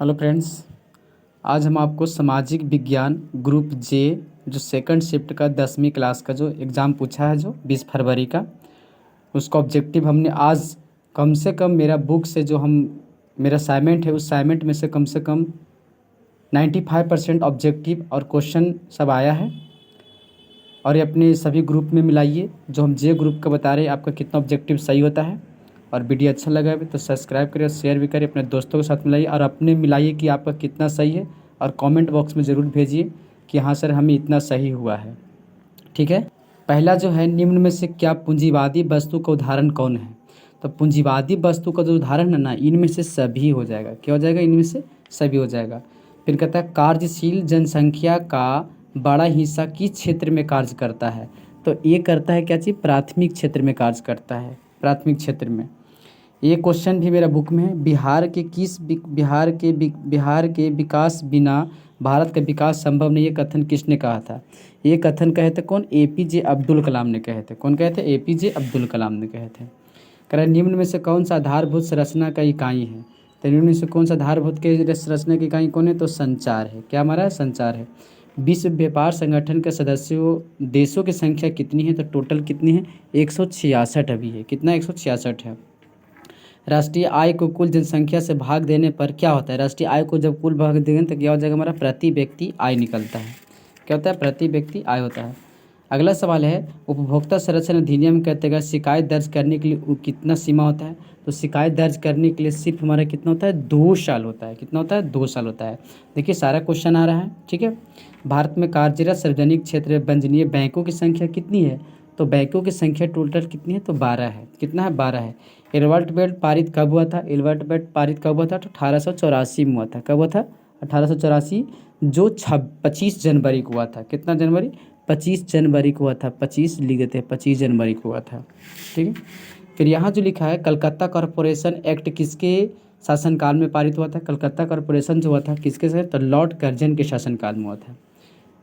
Hello friends, आज हम आपको सामाजिक विज्ञान ग्रुप जे जो सेकंड शिफ्ट का 10वीं क्लास का जो एग्ज़ाम पूछा है जो 20 फरवरी का, उसका ऑब्जेक्टिव हमने आज कम से कम मेरा बुक से जो हम मेरा असाइनमेंट है उस असाइनमेंट में से कम 95% ऑब्जेक्टिव और क्वेश्चन सब आया है। और ये अपने सभी ग्रुप में मिलाइए। जो हम जे ग्रुप का बता रहे हैं आपका कितना ऑब्जेक्टिव सही होता है। और वीडियो अच्छा लगा है तो सब्सक्राइब करिए, शेयर भी करिए, अपने दोस्तों के साथ मिलाइए और अपने मिलाइए कि आपका कितना सही है। और कमेंट बॉक्स में ज़रूर भेजिए कि हाँ सर हमें इतना सही हुआ है। ठीक है। पहला जो है, निम्न में से क्या पूंजीवादी वस्तु का उदाहरण कौन है। तो पूंजीवादी वस्तु का जो उदाहरण है ना, इनमें से सभी हो जाएगा। क्या हो जाएगा? इनमें से सभी हो जाएगा। फिर कहता है कार्यशील जनसंख्या का बड़ा हिस्सा किस क्षेत्र में कार्य करता है। तो ये करता है क्या चीज़? प्राथमिक क्षेत्र में कार्य करता है, प्राथमिक क्षेत्र में। ये क्वेश्चन भी मेरा बुक में है। बिहार के विकास बिना भारत का विकास संभव नहीं, ये कथन किसने कहा था? ये कथन कहे थे कौन? एपीजे अब्दुल कलाम ने कहे थे। कौन कहे थे? एपीजे अब्दुल कलाम ने कहे थे। कह रहे निम्न में से कौन सा आधारभूत संरचना का इकाई है। तो निम्न में से कौन सा आधारभूत के संरचना की इकाई कौन है? तो संचार है। क्या हमारा? संचार है। विश्व व्यापार संगठन के सदस्यों देशों की संख्या कितनी है? तो टोटल कितनी है? 166 अभी है। कितना? 166 है। राष्ट्रीय आय को कुल जनसंख्या से भाग देने पर क्या होता है? राष्ट्रीय आय को जब कुल भाग देंगे तो क्या हो जाएगा? हमारा प्रति व्यक्ति आय निकलता है। क्या होता है? प्रति व्यक्ति आय होता है। अगला सवाल है, उपभोक्ता संरक्षण अधिनियम के तहत शिकायत दर्ज करने के लिए कितना सीमा होता है? तो शिकायत दर्ज करने के लिए सिर्फ हमारा कितना होता है? 2 साल होता है। कितना होता है? 2 साल होता है। देखिए सारा क्वेश्चन आ रहा है। ठीक है। भारत में कार्यरत सार्वजनिक क्षेत्र वंजनीय बैंकों की संख्या कितनी है? तो बैंकों की संख्या टोटल कितनी है? तो 12 है। कितना है? 12 है। एल्बर्ट बेल्ट पारित कब हुआ था? एल्बर्ट बेल्ट पारित कब हुआ था? तो 1884 में हुआ था। कब हुआ था? 1884, जो 25 जनवरी को हुआ था। कितना जनवरी? 25 जनवरी को हुआ था। 25 लिख देते हैं, 25 जनवरी को हुआ था। ठीक है। फिर यहाँ जो लिखा है, कलकत्ता कॉरपोरेशन एक्ट किसके शासनकाल में पारित हुआ था? कलकत्ता कॉरपोरेशन जो हुआ था किसके साथ? तो लॉर्ड कर्जन के शासनकाल में हुआ था।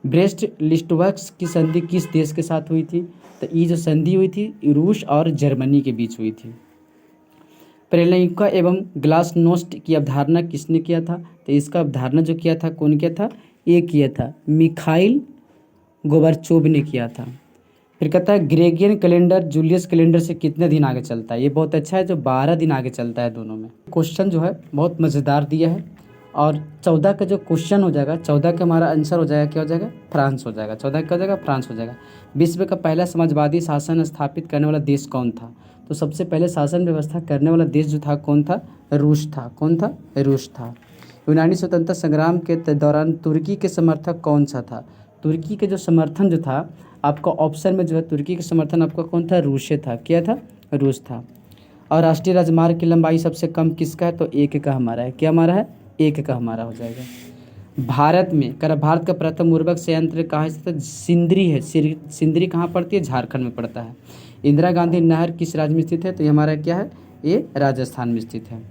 ब्रेस्ट लिस्टवर्क्स की संधि किस देश के साथ हुई थी? तो ये जो संधि हुई थी रूस और जर्मनी के बीच हुई थी। प्रेलयुका एवं ग्लासनोस्ट की अवधारणा किसने किया था? तो इसका अवधारणा जो किया था कौन किया था? ये किया था मिखाइल गोबरचोव ने किया था। फिर कहता है ग्रेगियन कैलेंडर जूलियस कैलेंडर से कितने दिन आगे चलता है? ये बहुत अच्छा है, जो 12 दिन आगे चलता है दोनों में। क्वेश्चन जो है बहुत मज़ेदार दिया है। और 14 का जो क्वेश्चन हो जाएगा, 14 का हमारा आंसर हो जाएगा, क्या हो जाएगा? फ्रांस हो जाएगा। 14 का हो जाएगा? फ्रांस हो जाएगा। विश्व का पहला समाजवादी शासन स्थापित करने वाला देश कौन था? तो सबसे पहले शासन व्यवस्था करने वाला देश जो था कौन था? रूस था। कौन था? रूस था। यूनानी स्वतंत्रता संग्राम के दौरान तुर्की के समर्थक कौन सा था? तुर्की के जो समर्थन जो था आपका ऑप्शन में जो है, तुर्की का समर्थन आपका कौन था? रूस से था। क्या था? रूस था। और राष्ट्रीय राजमार्ग की लंबाई सबसे कम किसका है? तो 1 का हमारा है। क्या हमारा है? 1 का हमारा हो जाएगा। भारत में भारत का प्रथम उर्वरक संयंत्र कहाँ स्थित है? सिंदरी है। सिंदरी कहाँ पड़ती है? झारखंड में पड़ता है। इंदिरा गांधी नहर किस राज्य में स्थित है? तो ये हमारा क्या है? ये राजस्थान में स्थित है।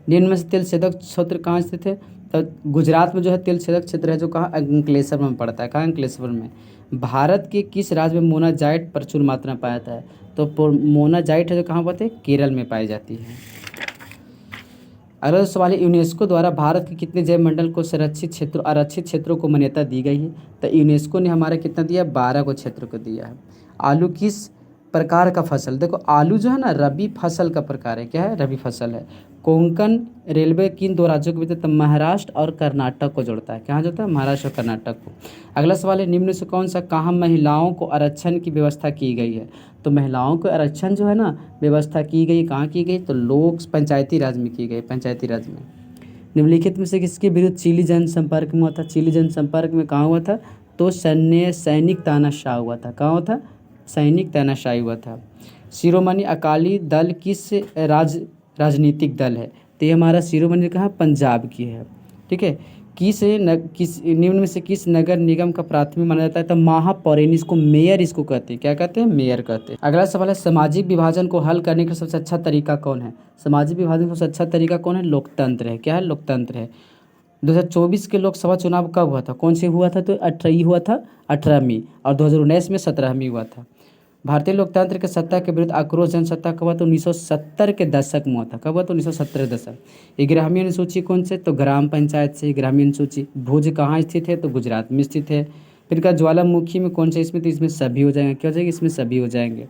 निम्न में से तेल छेदक क्षेत्र कहाँ स्थित है? तो गुजरात में जो है तेल छेदक क्षेत्र है, जो कहाँ? अंकलेश्वर में पड़ता है। कहाँ? अंकलेश्वर में। भारत के किस राज्य में मोनाजाइट प्रचुर मात्रा में पाया जाता है? तो मोनाजाइट है जो कहाँ पाते हैं? केरल में पाई जाती है। अगला सवाल है, यूनेस्को द्वारा भारत के कितने जैव मंडल को संरक्षित क्षेत्रों आरक्षित क्षेत्रों को मान्यता दी गई है? तो यूनेस्को ने हमारा कितना दिया? 12 को क्षेत्र को दिया है। आलू किस प्रकार का फसल? देखो आलू जो है ना रबी फसल का प्रकार है। क्या है? रबी फसल है। कोंकण रेलवे किन 2 राज्यों के बीच? महाराष्ट्र और कर्नाटक को जोड़ता है। कहाँ जोड़ता है? महाराष्ट्र और कर्नाटक को। अगला सवाल है, निम्न से कौन सा कहाँ महिलाओं को आरक्षण की व्यवस्था की गई है? तो महिलाओं को आरक्षण जो है ना व्यवस्था की गई, कहाँ की गई? तो लोक पंचायती राज में की गई। पंचायती राज में। निम्नलिखित में से किसके विरुद्ध चिली जनसंपर्क में हुआ था? चिली जनसंपर्क में कहाँ हुआ था? तो सैनिक तानाशाह हुआ था। कहाँ हुआ था? सैनिक तानाशाही हुआ था। शिरोमणि अकाली दल किस राजनीतिक दल है? तो ये हमारा शिरोमणि कहाँ? पंजाब की है। ठीक है। किस निम्न में से किस नगर निगम का प्राथमिक माना जाता है? तो महापौर, इसको मेयर इसको कहते हैं। क्या कहते हैं? मेयर कहते हैं। अगला सवाल है, सामाजिक विभाजन को हल करने का सबसे अच्छा तरीका कौन है? सामाजिक विभाजन का सबसे अच्छा तरीका कौन है? लोकतंत्र है। क्या है? लोकतंत्र है। 2024 के लोकसभा चुनाव कब हुआ था? कौन से हुआ था? तो 18 हुआ था, 18 में। और 2019 में 17 में हुआ था। भारतीय लोकतंत्र के सत्ता के विरुद्ध आक्रोश जनसत्ता कब हुआ? तो 1970 के दशक में हुआ था। कब हुआ? तो 1970 के दशक। ग्रामीण अनुसूची कौन से? तो ग्राम पंचायत से ग्रामीण सूची। भुज कहाँ स्थित है? तो गुजरात में स्थित है। फिर का ज्वालामुखी में कौन से इसमें? तो इसमें सभी हो जाएंगे। क्या हो जाएगा? इसमें सभी हो जाएंगे।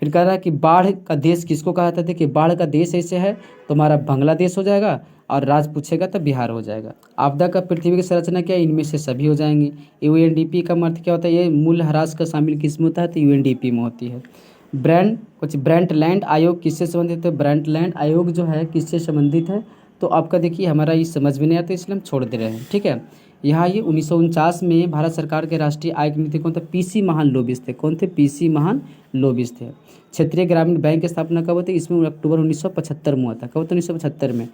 फिर कह रहा है कि बाढ़ का देश किसको कहा था? देखिए बाढ़ का देश ऐसे है तो हमारा बांग्लादेश हो जाएगा, और राज्य पूछेगा तो बिहार हो जाएगा। आपदा का पृथ्वी की संरचना क्या है? इनमें से सभी हो जाएंगे। यूएनडीपी का अर्थ क्या होता है? ये मूल ह्रास का शामिल किसमें होता है? तो यूएनडीपी में होती है। ब्रेंटलैंड आयोग किससे संबंधित है? ब्रेंटलैंड आयोग जो है किससे संबंधित है? तो आपका देखिए हमारा ये समझ में नहीं आता इसलिए हम छोड़ दे रहे हैं। ठीक है, यहाँ ये 1949 में भारत सरकार के राष्ट्रीय आय नीति कौन थे? पीसी महान लोबिस थे। कौन थे? पीसी महान लोबिस थे। क्षेत्रीय ग्रामीण बैंक की स्थापना कब होती? इसमें अक्टूबर 1975 में हुआ था। कब होता? 1975 में।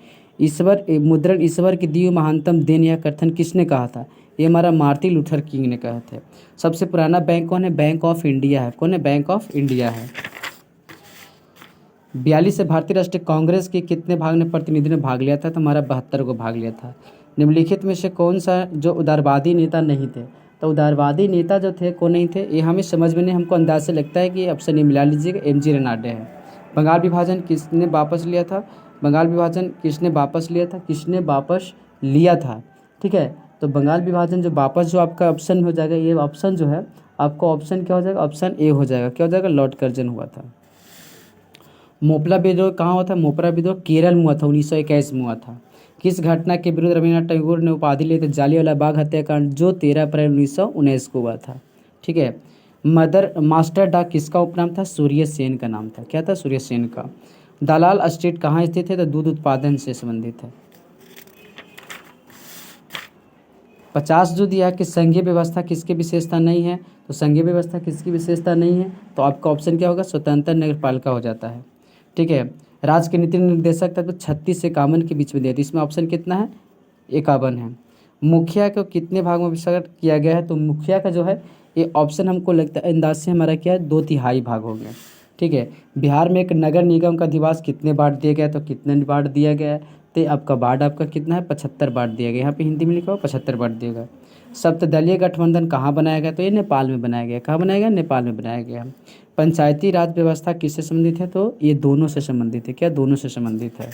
मुद्रण ईश्वर की दी महानतम देन, यह कथन किसने कहा था? ये हमारा मार्टिन लूथर किंग ने कहा थे। सबसे पुराना बैंक कौन है? बैंक ऑफ इंडिया है। कौन है? बैंक ऑफ इंडिया है। 42 से भारतीय राष्ट्रीय कांग्रेस के कितने भाग ने प्रतिनिधि ने भाग लिया था? तो हमारा 72 को भाग लिया था। निम्नलिखित में से कौन सा जो उदारवादी नेता नहीं थे? तो उदारवादी नेता जो थे कौन नहीं थे? ये हमें समझ में नहीं, हमको अंदाज से लगता है कि ऑप्शन ये मिला लीजिएगा, एमजी रेनाडे है। बंगाल विभाजन किसने वापस लिया था? बंगाल विभाजन किसने वापस लिया था? किसने वापस लिया था? ठीक है, तो बंगाल विभाजन जो वापस जो आपका ऑप्शन हो जाएगा, ये ऑप्शन जो है आपका ऑप्शन क्या हो जाएगा? ऑप्शन ए हो जाएगा। क्या हो जाएगा? लॉर्ड कर्जन हुआ था। मोपला विद्रोह कहाँ हुआ था? मोपला विद्रोह केरल में हुआ था, 1921 में हुआ था। किस घटना के विरुद्ध रविन्द्रनाथ टैगोर ने उपाधि लिए थे? जालियांवाला बाग हत्याकांड, जो 13 अप्रैल 1919 को हुआ था। ठीक है, मास्टर डॉग किसका उपनाम था? सूर्य सेन का नाम था। क्या था? सूर्य सेन का। दलाल स्ट्रीट कहाँ स्थित है? तो दूध उत्पादन से संबंधित है। 50 जो दिया कि संघीय व्यवस्था किसकी विशेषता नहीं है? तो संघीय व्यवस्था किसकी विशेषता नहीं है? तो आपका ऑप्शन क्या होगा? स्वतंत्र नगरपालिका हो जाता है। ठीक है, राज्य के नीति निर्देशक तत्व 36 से 51 के बीच में दिया, तो इसमें ऑप्शन कितना है? 51 है। मुखिया को कितने भाग में विभाजित किया गया है? तो मुखिया का जो है ये ऑप्शन हमको लगता है अंदाज से हमारा क्या है? 2/3 भाग हो गया। ठीक है, बिहार में एक नगर निगम का अधिवास कितने बांट दिया गया? तो कितने बांट दिया गया है? तो आपका बांट आपका कितना है? 75 बांट दिया गया। यहाँ पे हिंदी में लिखा हुआ 75 बांट दिया गया। सप्तदलीय गठबंधन कहाँ बनाया गया? तो ये नेपाल में बनाया गया। कहाँ बनाया गया? नेपाल में बनाया गया। पंचायती राज व्यवस्था किससे संबंधित है? तो ये दोनों से संबंधित है। क्या? दोनों से संबंधित है।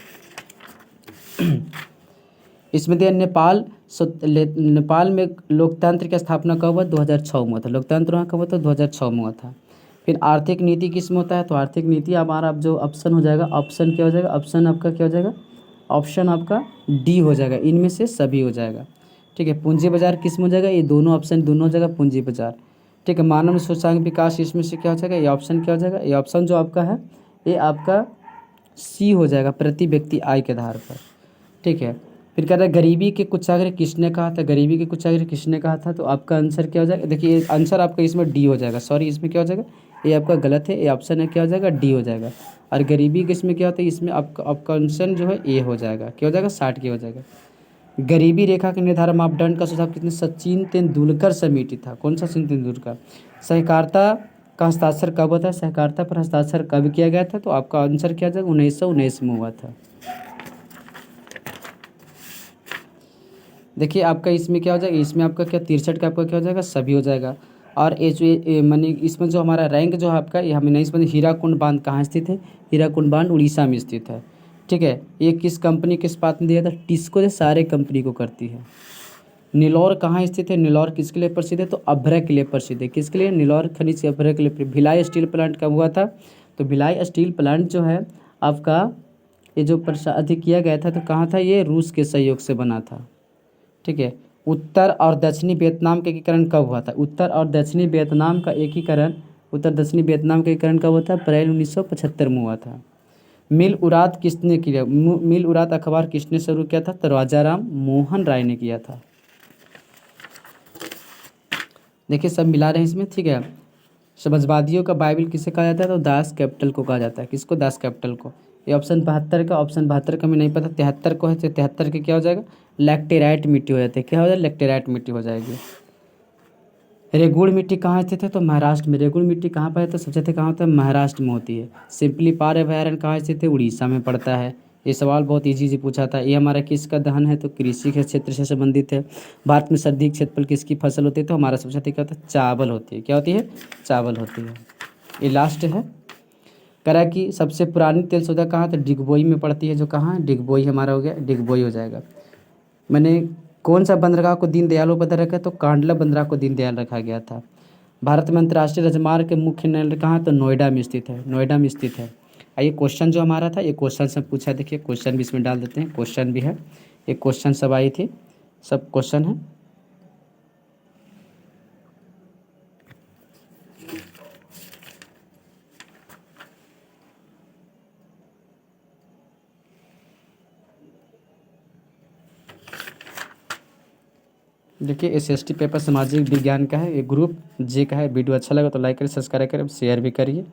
इसमें दिया नेपाल में लोकतंत्र की स्थापना कब हुआ? 2006 में हुआ था। लोकतंत्र वहाँ कब हुआ था? 2006 में हुआ था। फिर आर्थिक नीति किस में होता है? तो आर्थिक नीति हमारा अब जो ऑप्शन हो जाएगा, ऑप्शन क्या हो जाएगा? ऑप्शन आपका क्या हो जाएगा? ऑप्शन आपका डी हो जाएगा। इनमें से सभी हो जाएगा। ठीक है, पूंजी बाजार किस में हो जाएगा? ये दोनों ऑप्शन दोनों हो जाएगा पूंजी बाजार। ठीक है, मानव सूचकांक विकास इसमें से क्या हो जाएगा? ये ऑप्शन क्या हो जाएगा? ये ऑप्शन जो आपका है ये आपका सी हो जाएगा, प्रति व्यक्ति आय के आधार पर। ठीक है, फिर कह रहा है गरीबी के कुचाग्र किसने कहा था? गरीबी के कुचाग्र किसने कहा था? तो आपका आंसर क्या हो जाएगा? देखिए आंसर आपका इसमें डी हो जाएगा। सॉरी, इसमें क्या हो जाएगा? ये आपका गलत है। ये ऑप्शन है क्या हो जाएगा? डी हो जाएगा। और गरीबी के इसमें क्या होता है? इसमें आपका आंसर जो है ए हो जाएगा। क्या हो जाएगा? 60 के हो जाएगा। गरीबी रेखा के निर्धारण मापदंड का सुझाव किसने? सचिन तेंदुलकर समिति था। कौन सा? सचिन तेंदुलकर। सहकारिता का हस्ताक्षर कब होता है? सहकारिता पर हस्ताक्षर कब किया गया था? तो आपका आंसर क्या हो जाएगा? 1919 में हुआ था। देखिए आपका इसमें क्या हो जाएगा? इसमें आपका क्या 63 का आपका क्या हो जाएगा? सभी हो जाएगा। और मनी इसमें जो हमारा रैंक जो है आपका, ये हमें नहीं समझ। हीराकुंड बांध कहाँ स्थित है? हीराकुंड बांध उड़ीसा में स्थित है। ठीक है, ये किस कंपनी किस बात में दिया था? टिस्को जो सारे कंपनी को करती है। नीलौर कहाँ स्थित है? नीलौर किसके लिए प्रसिद्ध है? तो अभ्रक के लिए प्रसिद्ध है। किसके लिए? नीलौर खनिज के अभ्रक के लिए। भिलाई स्टील प्लांट कब हुआ था? तो भिलाई स्टील प्लांट जो है आपका ये जो अधिक किया गया था तो कहाँ था? ये रूस के सहयोग से बना था। ठीक है, उत्तर और दक्षिणी वियतनाम का एकीकरण कब हुआ था? उत्तर और दक्षिणी वियतनाम का एकीकरण कब हुआ था? अप्रैल 1975 में हुआ था। मिल उराद किसने किया? मिल उराद अखबार किसने शुरू किया था? तो राजाराम मोहन राय ने किया था। देखिए सब मिला रहे हैं इसमें। ठीक है, समाजवादियों का बाइबल किसे कहा जाता है? तो दास कैपिटल को कहा जाता है। किसको? दास कैपिटल को। ये ऑप्शन 72 का, ऑप्शन 72 का हमें नहीं पता। 73 को है तो 73 के क्या हो जाएगा? लैक्टेराइट मिट्टी हो जाती है। क्या हो जाएगा? लैक्टेराइट मिट्टी हो जाएगी। रेगुड़ मिट्टी कहाँ स्थित है? तो महाराष्ट्र में। रेगुड़ मिट्टी कहाँ पर है? तो सबसे कहाँ होता है? महाराष्ट्र में होती है। सिंपली पार अभयारण्य कहाँ स्थित है? उड़ीसा में पड़ता है। ये सवाल बहुत इजी पूछा था। ये हमारा किसका दहन है? तो कृषि के क्षेत्र से संबंधित है। भारत में सर्वाधिक क्षेत्रफल किसकी फसल होती है? तो हमारा सबसे अधिक क्या होता है? चावल होती है। क्या होती है? चावल होती है। ये लास्ट है। कह रहा है कि सबसे पुरानी तेल शोधक कहाँ, तो डिगबोई में पड़ती है, जो कहाँ है, डिगबोई हमारा हो गया, डिगबोई हो जाएगा। मैंने कौन सा बंदरगाह को दीनदयाल उपाध्याय रखा, तो कांडला बंदरगाह को दीनदयाल रखा गया था। भारत में अंतर्राष्ट्रीय राजमार्ग के मुख्य न्यायालय कहाँ है, तो नोएडा में स्थित है, नोएडा में स्थित है। आइए क्वेश्चन जो हमारा था, ये क्वेश्चन से पूछा है, देखिए क्वेश्चन भी इसमें डाल देते हैं, क्वेश्चन भी है, एक क्वेश्चन सब आई थी, सब क्वेश्चन है। देखिए SST पेपर सामाजिक विज्ञान का है, ये ग्रुप जी का है। वीडियो अच्छा लगा तो लाइक करिए, सब्सक्राइब करिए, शेयर भी करिए।